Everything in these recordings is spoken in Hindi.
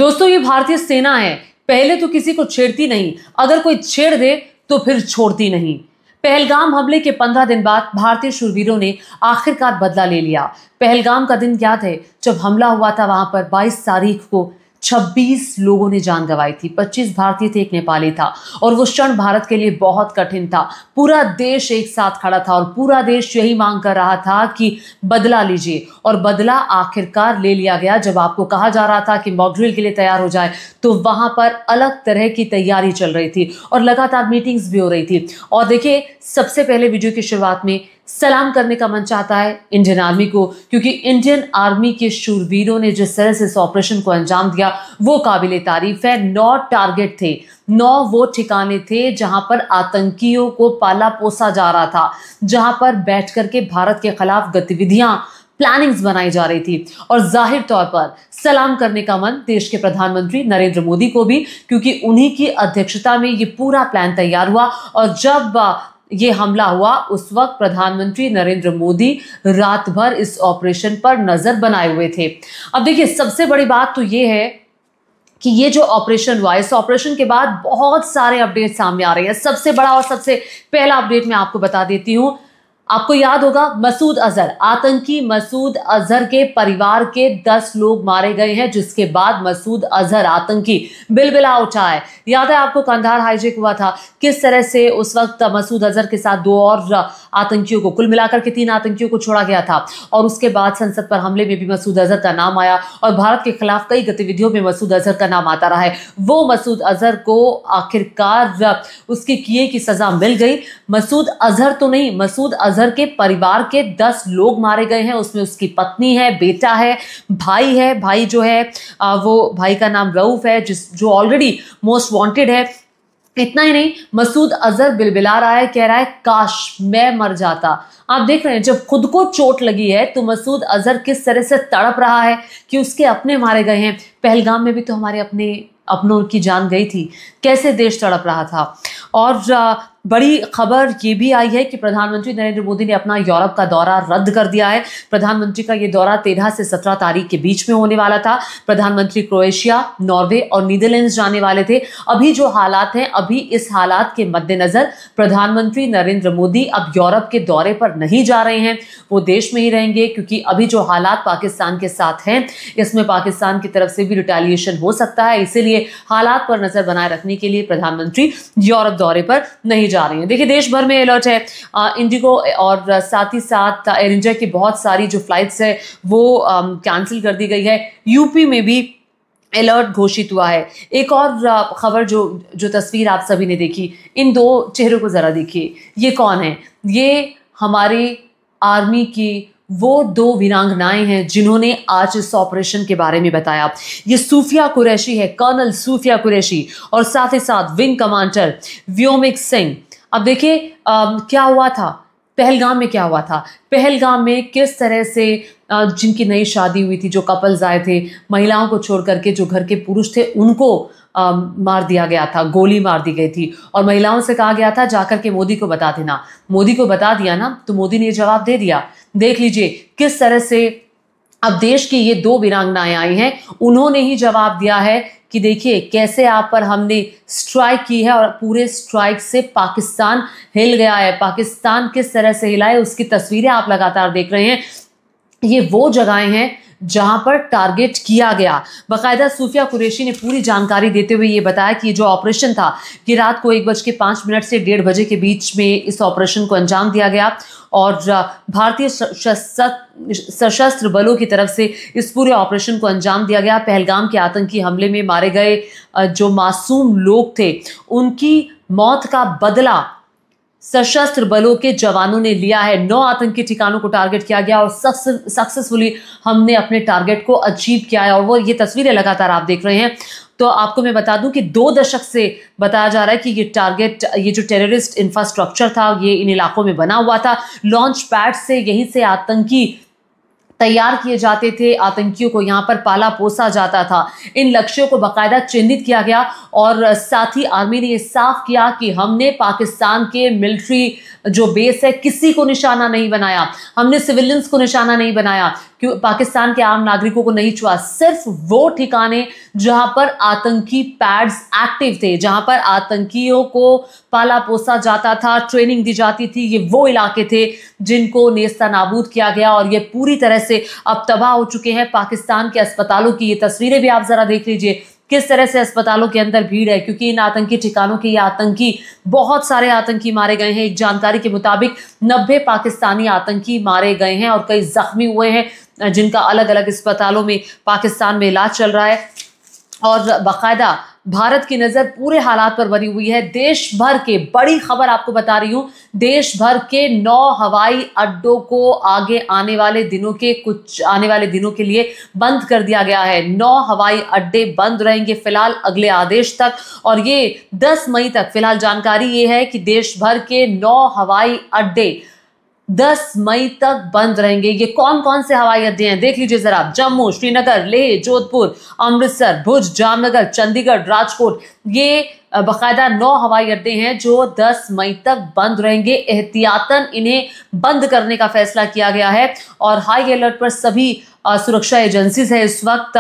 दोस्तों, ये भारतीय सेना है, पहले तो किसी को छेड़ती नहीं, अगर कोई छेड़ दे तो फिर छोड़ती नहीं। पहलगाम हमले के 15 दिन बाद भारतीय शूरवीरों ने आखिरकार बदला ले लिया। पहलगाम का दिन याद है जब हमला हुआ था। वहां पर 22 तारीख को 26 लोगों ने जान गंवाई थी। 25 भारतीय थे, एक नेपाली था। और वो क्षण भारत के लिए बहुत कठिन था। पूरा देश एक साथ खड़ा था और पूरा देश यही मांग कर रहा था कि बदला लीजिए, और बदला आखिरकार ले लिया गया। जब आपको कहा जा रहा था कि मॉक ड्रिल के लिए तैयार हो जाए, तो वहां पर अलग तरह की तैयारी चल रही थी और लगातार मीटिंग्स भी हो रही थी। और देखिए, सबसे पहले वीडियो की शुरुआत में सलाम करने का मन चाहता है इंडियन आर्मी को, क्योंकि इंडियन आर्मी के शूरवीरों ने जिस तरह से इस ऑपरेशन को अंजाम दिया वो काबिले तारीफ है। 9 टारगेट थे, 9 वो ठिकाने थे जहां पर आतंकियों को पाला पोसा जा रहा था, जहां पर बैठ करके भारत के खिलाफ गतिविधियां प्लानिंग्स बनाई जा रही थी। और जाहिर तौर पर सलाम करने का मन देश के प्रधानमंत्री नरेंद्र मोदी को भी, क्योंकि उन्हीं की अध्यक्षता में ये पूरा प्लान तैयार हुआ। और जब ये हमला हुआ, उस वक्त प्रधानमंत्री नरेंद्र मोदी रात भर इस ऑपरेशन पर नजर बनाए हुए थे। अब देखिए, सबसे बड़ी बात तो ये है कि ये जो ऑपरेशन हुआ, इस ऑपरेशन के बाद बहुत सारे अपडेट सामने आ रहे हैं। सबसे बड़ा और सबसे पहला अपडेट मैं आपको बता देती हूं। आपको याद होगा, मसूद अजहर, आतंकी मसूद अजहर के परिवार के 10 लोग मारे गए हैं, जिसके बाद मसूद अजहर आतंकी बिलबिला उठा है। याद है आपको, कंधार हाईजैक हुआ था, किस तरह से उस वक्त मसूद अजहर के साथ 2 और आतंकियों को, कुल मिलाकर के 3 आतंकियों को छोड़ा गया था। और उसके बाद संसद पर हमले में भी मसूद अजहर का नाम आया और भारत के खिलाफ कई गतिविधियों में मसूद अजहर का नाम आता रहा है। वो मसूद अजहर को आखिरकार उसके किए की सजा मिल गई। मसूद अजहर तो नहीं, मसूद अजहर के परिवार के 10 लोग मारे गए हैं। उसमें उसकी पत्नी है, बेटा है, भाई है। भाई जो है वो भाई का नाम रऊफ है, जो ऑलरेडी मोस्ट वांटेड है। इतना ही नहीं, मसूद अजहर बिलबिला रहा है, कह रहा है काश मैं मर जाता। आप देख रहे हैं, जब खुद को चोट लगी है तो मसूद अजहर किस तरह से तड़प रहा है कि उसके अपने मारे गए हैं। पहलगाम में भी तो हमारे अपनों की जान गई थी, कैसे देश तड़प रहा था। और बड़ी खबर ये भी आई है कि प्रधानमंत्री नरेंद्र मोदी ने अपना यूरोप का दौरा रद्द कर दिया है। प्रधानमंत्री का ये दौरा 13 से 17 तारीख के बीच में होने वाला था। प्रधानमंत्री क्रोएशिया, नॉर्वे और नीदरलैंड्स जाने वाले थे। अभी जो हालात हैं, अभी इस हालात के मद्देनजर प्रधानमंत्री नरेंद्र मोदी अब यूरोप के दौरे पर नहीं जा रहे हैं, वो देश में ही रहेंगे, क्योंकि अभी जो हालात पाकिस्तान के साथ हैं, इसमें पाकिस्तान की तरफ से भी रिटेलिएशन हो सकता है। इसीलिए हालात पर नजर बनाए रखने के लिए प्रधानमंत्री यूरोप दौरे पर नहीं जा रही हैं। देखिए, देश भर में अलर्ट है। इंडिगो और साथ ही साथ एयर इंडिया की बहुत सारी जो फ्लाइट्स है वो कैंसिल कर दी गई है। यूपी में भी अलर्ट घोषित हुआ है। एक और खबर जो तस्वीर आप सभी ने देखी, इन 2 चेहरों को जरा देखिए, ये कौन है? ये हमारी आर्मी की वो 2 वीरांगनाएं हैं जिन्होंने आज इस ऑपरेशन के बारे में बताया। ये सूफिया कुरैशी है, कर्नल सूफिया कुरैशी, और साथ ही साथ विंग कमांडर व्योमिक सिंह। अब देखिए क्या हुआ था पहलगाम में, क्या हुआ था पहलगाम में, किस तरह से जिनकी नई शादी हुई थी, जो कपल्स आए थे, महिलाओं को छोड़ करके जो घर के पुरुष थे उनको मार दिया गया था, गोली मार दी गई थी। और महिलाओं से कहा गया था जाकर के मोदी को बता देना। मोदी को बता दिया ना, तो मोदी ने जवाब दे दिया। देख लीजिए किस तरह से अब देश की ये 2 वीरांगनाएं आई हैं, उन्होंने ही जवाब दिया है कि देखिए कैसे आप पर हमने स्ट्राइक की है और पूरे स्ट्राइक से पाकिस्तान हिल गया है। पाकिस्तान किस तरह से हिला है उसकी तस्वीरें आप लगातार देख रहे हैं। ये वो जगहें हैं जहां पर टारगेट किया गया। बाकायदा सूफिया कुरैशी ने पूरी जानकारी देते हुए ये बताया कि ये जो ऑपरेशन था, ये रात को 1:05 से 1:30 बजे के बीच में इस ऑपरेशन को अंजाम दिया गया। और भारतीय सशस्त्र बलों की तरफ से इस पूरे ऑपरेशन को अंजाम दिया गया। पहलगाम के आतंकी हमले में मारे गए जो मासूम लोग थे, उनकी मौत का बदला सशस्त्र बलों के जवानों ने लिया है। 9 आतंकी ठिकानों को टारगेट किया गया और सक्सेसफुली हमने अपने टारगेट को अचीव किया है। और वो ये तस्वीरें लगातार आप देख रहे हैं। तो आपको मैं बता दूं कि 2 दशक से बताया जा रहा है कि ये टारगेट, ये जो टेररिस्ट इंफ्रास्ट्रक्चर था, ये इन इलाकों में बना हुआ था। लॉन्च पैड से यहीं से आतंकी तैयार किए जाते थे, आतंकियों को यहाँ पर पाला पोसा जाता था। इन लक्ष्यों को बाकायदा चिन्हित किया गया और साथ ही आर्मी ने ये साफ किया कि हमने पाकिस्तान के मिलिट्री जो बेस है किसी को निशाना नहीं बनाया, हमने सिविलियंस को निशाना नहीं बनाया, क्यों पाकिस्तान के आम नागरिकों को नहीं छुआ। सिर्फ वो ठिकाने जहां पर आतंकी पैड्स एक्टिव थे, जहां पर आतंकियों को पाला पोसा जाता था, ट्रेनिंग दी जाती थी, ये वो इलाके थे जिनको नेस्ता नाबूद किया गया और ये पूरी तरह से अब तबाह हो चुके हैं। पाकिस्तान के अस्पतालों की ये तस्वीरें भी आप जरा देख लीजिए, किस तरह से अस्पतालों के अंदर भीड़ है, क्योंकि इन आतंकी ठिकानों के ये आतंकी, बहुत सारे आतंकी मारे गए हैं। एक जानकारी के मुताबिक 90 पाकिस्तानी आतंकी मारे गए हैं और कई जख्मी हुए हैं, जिनका अलग अलग अस्पतालों में पाकिस्तान में इलाज चल रहा है। और बाकायदा भारत की नजर पूरे हालात पर बनी हुई है। देश भर के, बड़ी खबर आपको बता रही हूं, देश भर के 9 हवाई अड्डों को आगे आने वाले दिनों के लिए बंद कर दिया गया है। 9 हवाई अड्डे बंद रहेंगे फिलहाल अगले आदेश तक, और ये 10 मई तक। फिलहाल जानकारी ये है कि देश भर के 9 हवाई अड्डे 10 मई तक बंद रहेंगे। ये कौन कौन से हवाई अड्डे हैं देख लीजिए जरा। जम्मू, श्रीनगर, लेह, जोधपुर, अमृतसर, भुज, जामनगर, चंडीगढ़, राजकोट, ये बाकायदा 9 हवाई अड्डे हैं जो 10 मई तक बंद रहेंगे। एहतियातन इन्हें बंद करने का फैसला किया गया है और हाई अलर्ट पर सभी सुरक्षा एजेंसीज है इस वक्त।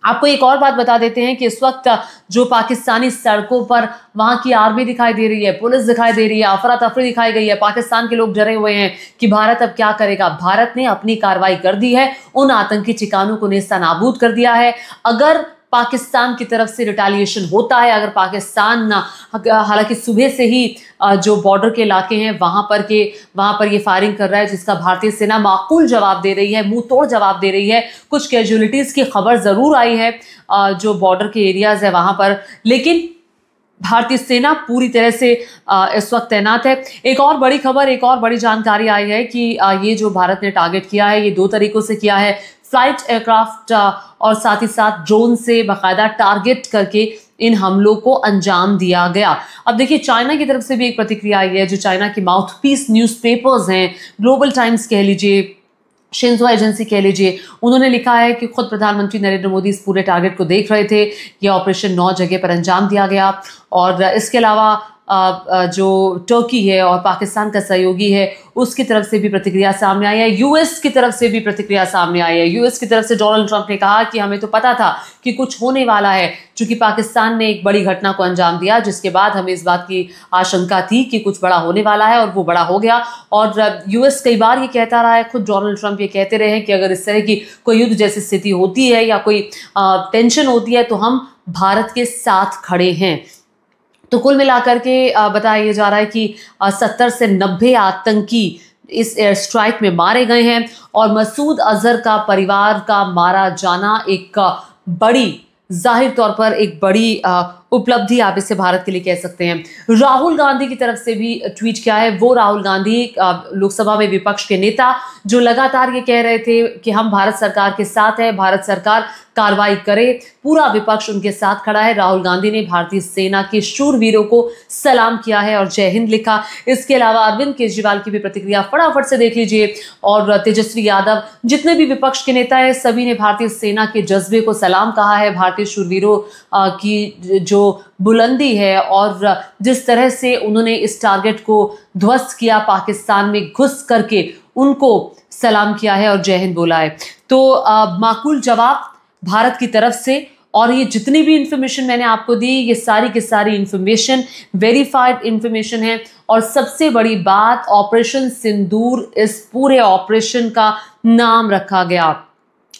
आपको एक और बात बता देते हैं कि इस वक्त जो पाकिस्तानी सड़कों पर वहां की आर्मी दिखाई दे रही है, पुलिस दिखाई दे रही है, अफरा तफरी दिखाई गई है। पाकिस्तान के लोग डरे हुए हैं कि भारत अब क्या करेगा। भारत ने अपनी कार्रवाई कर दी है, उन आतंकी ठिकानों को नेस्ता नाबूद कर दिया है। अगर पाकिस्तान की तरफ से रिटालिएशन होता है, अगर पाकिस्तान हालांकि सुबह से ही जो बॉर्डर के इलाके हैं वहां पर ये फायरिंग कर रहा है, जिसका भारतीय सेना माकूल जवाब दे रही है, मुंह तोड़ जवाब दे रही है। कुछ कैजुअलिटीज की खबर जरूर आई है जो बॉर्डर के एरियाज है वहां पर, लेकिन भारतीय सेना पूरी तरह से इस वक्त तैनात है। एक और बड़ी खबर, एक और बड़ी जानकारी आई है कि ये जो भारत ने टारगेट किया है, ये 2 तरीकों से किया है। फ्लाइट एयरक्राफ्ट और साथ ही साथ ड्रोन से बाकायदा टारगेट करके इन हमलों को अंजाम दिया गया। अब देखिए, चाइना की तरफ से भी एक प्रतिक्रिया आई है। जो चाइना की माउथपीस न्यूज़पेपर्स हैं, ग्लोबल टाइम्स कह लीजिए, शिंजो एजेंसी कह लीजिए, उन्होंने लिखा है कि खुद प्रधानमंत्री नरेंद्र मोदी इस पूरे टारगेट को देख रहे थे। ये ऑपरेशन 9 जगह पर अंजाम दिया गया। और इसके अलावा जो टर्की है और पाकिस्तान का सहयोगी है, उसकी तरफ से भी प्रतिक्रिया सामने आई है। यूएस की तरफ से भी प्रतिक्रिया सामने आई है। यूएस की तरफ से डोनाल्ड ट्रंप ने कहा कि हमें तो पता था कि कुछ होने वाला है, क्योंकि पाकिस्तान ने एक बड़ी घटना को अंजाम दिया, जिसके बाद हमें इस बात की आशंका थी कि कुछ बड़ा होने वाला है, और वो बड़ा हो गया। और यूएस कई बार ये कहता रहा है, खुद डोनाल्ड ट्रंप ये कहते रहे हैं कि अगर इस तरह की कोई युद्ध जैसी स्थिति होती है या कोई टेंशन होती है तो हम भारत के साथ खड़े हैं। तो कुल मिलाकर के बताया जा रहा है कि 70 से 90 आतंकी इस एयर स्ट्राइक में मारे गए हैं, और मसूद अजहर का परिवार का मारा जाना एक बड़ी, जाहिर तौर पर एक बड़ी उपलब्धि आप इसे भारत के लिए कह सकते हैं। राहुल गांधी की तरफ से भी ट्वीट किया है। वो राहुल गांधी लोकसभा में विपक्ष के नेता जो लगातार ये कह रहे थे कि हम भारत सरकार के साथ हैं, भारत सरकार कार्रवाई करे, पूरा विपक्ष उनके साथ खड़ा है। राहुल गांधी ने भारतीय सेना के शूरवीरों को सलाम किया है और जय हिंद लिखा। इसके अलावा अरविंद केजरीवाल की भी प्रतिक्रिया फटाफट से देख लीजिए, और तेजस्वी यादव, जितने भी विपक्ष के नेता हैं, सभी ने भारतीय सेना के जज्बे को सलाम कहा है। भारतीय शूरवीरों की जो बुलंदी है और जिस तरह से उन्होंने इस टारगेट को ध्वस्त किया, पाकिस्तान में घुस करके उनको सलाम किया है और जय हिंद बोला है। तो माकूल जवाब भारत की तरफ से। और ये जितनी भी इंफॉर्मेशन मैंने आपको दी, ये सारी की सारी इंफॉर्मेशन वेरीफाइड इंफॉर्मेशन है। और सबसे बड़ी बात, ऑपरेशन सिंदूर, इस पूरे ऑपरेशन का नाम रखा गया।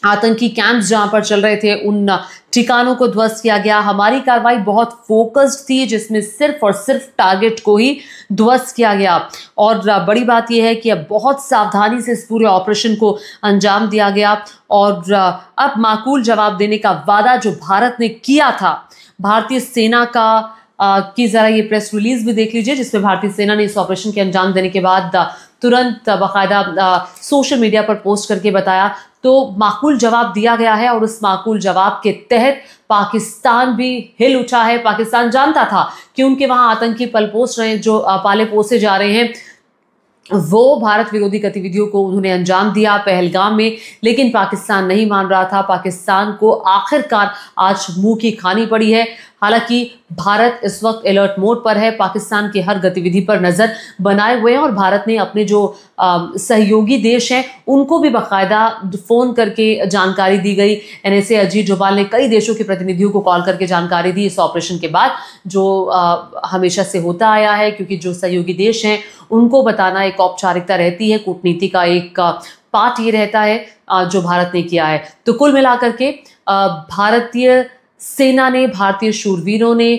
आतंकी कैंप्स जहां पर चल रहे थे, उन ठिकानों को ध्वस्त किया गया। हमारी कार्रवाई बहुत फोकस्ड थी, जिसमें सिर्फ और सिर्फ टारगेट को ही ध्वस्त किया गया। और बड़ी बात यह है कि अब बहुत सावधानी से इस पूरे ऑपरेशन को अंजाम दिया गया, और अब माकूल जवाब देने का वादा जो भारत ने किया था, भारतीय सेना का की जरा ये प्रेस रिलीज भी देख लीजिए, जिसमें भारतीय सेना ने इस ऑपरेशन के अंजाम देने के बाद तुरंत बाकायदा सोशल मीडिया पर पोस्ट करके बताया। तो माकूल जवाब दिया गया है, और उस माकूल जवाब के तहत पाकिस्तान भी हिल उठा है। पाकिस्तान जानता था कि उनके वहां आतंकी पाले पोसे जा रहे हैं, वो भारत विरोधी गतिविधियों को उन्होंने अंजाम दिया पहलगाम में, लेकिन पाकिस्तान नहीं मान रहा था। पाकिस्तान को आखिरकार आज मुंह की खानी पड़ी है। हालांकि भारत इस वक्त अलर्ट मोड पर है, पाकिस्तान की हर गतिविधि पर नजर बनाए हुए हैं और भारत ने अपने जो सहयोगी देश हैं उनको भी बाकायदा फोन करके जानकारी दी गई। NSA अजीत डोभाल ने कई देशों के प्रतिनिधियों को कॉल करके जानकारी दी इस ऑपरेशन के बाद, जो हमेशा से होता आया है, क्योंकि जो सहयोगी देश हैं उनको बताना एक औपचारिकता रहती है, कूटनीति का एक पार्ट ये रहता है जो भारत ने किया है। तो कुल मिलाकर के भारतीय सेना ने, भारतीय शूरवीरों ने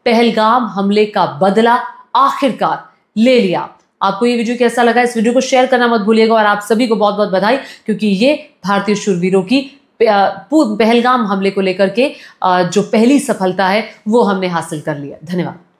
पहलगाम हमले का बदला आखिरकार ले लिया। आपको ये वीडियो कैसा लगा? इस वीडियो को शेयर करना मत भूलिएगा और आप सभी को बहुत बहुत बधाई, क्योंकि ये भारतीय शूरवीरों की पहलगाम हमले को लेकर के जो पहली सफलता है वो हमने हासिल कर लिया। धन्यवाद।